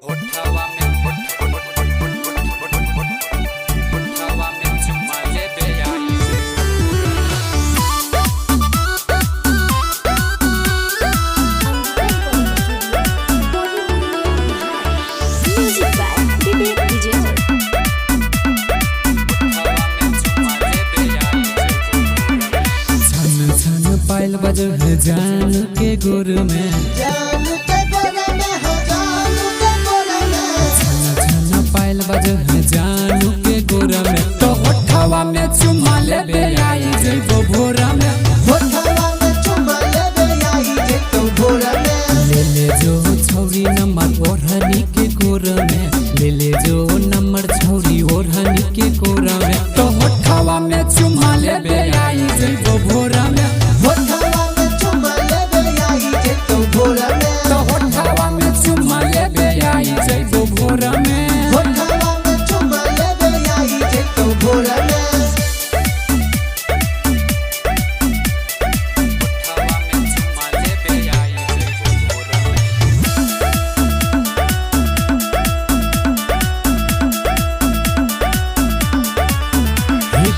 होठवा में होठवा में चुम्मा लेबे आई Music by Vivek Vijay. पायल बजल है जान के गोर में छन पायल बजल है जान के गोर में तो होठवा में चुम्मा लेबे आई जइबो भोरा में ले ले जो छौरी नंबर ओढ़नी के गोर में ले ले जो नंबर छौरी ओढ़नी के गोर में तो होठवा में चुम्मा लेबे आई जइबो भोरा में तो होठवा में चुम्मा लेबे आई जइबो भोरा में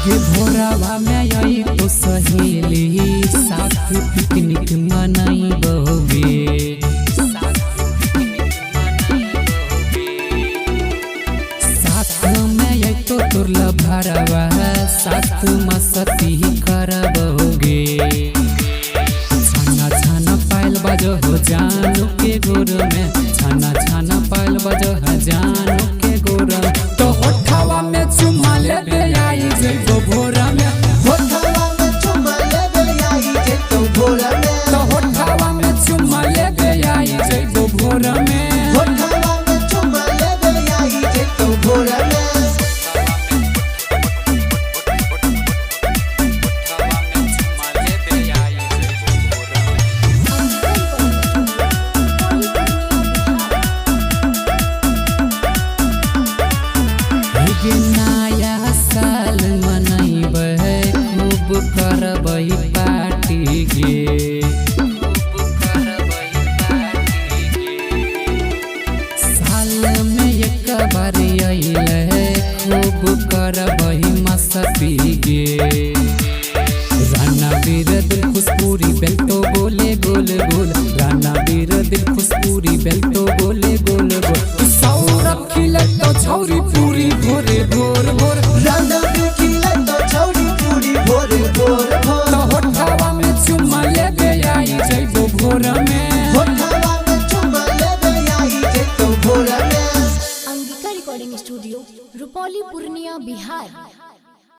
के भोरावा में आई तो सहेली साथ पिकनिक मनाई बहवे साथ में आई तो तोर लभरवा साथ मस्ती करबोगे छाना छाना पायल बजो हो जानू के गोर में छाना छाना पायल बजो हो जानू के गोर में तो होठवा में चुम्मा लेबे आई जइबो भोरा में तो होठवा में चुम्मा लेबे आई जइबो भोरा में नया साल मनैबै खूब करबै पार्टी गे साल में एक बार अइले खूब करबै मस्ती गे राना वीर दिल खुशपूरी बेल्टो बोले गोल गोल राना वीर दिल खुशपूरी बेल्टो बोले गोल गोल सौरभ खिले तो छौरी पूरी भोरे भोर भोर तो होठवा में चुम्मा लेबे आई जइबो भोरा में अंगिका रिकॉर्डिंग स्टूडियो रुपौली पूर्णिया बिहार।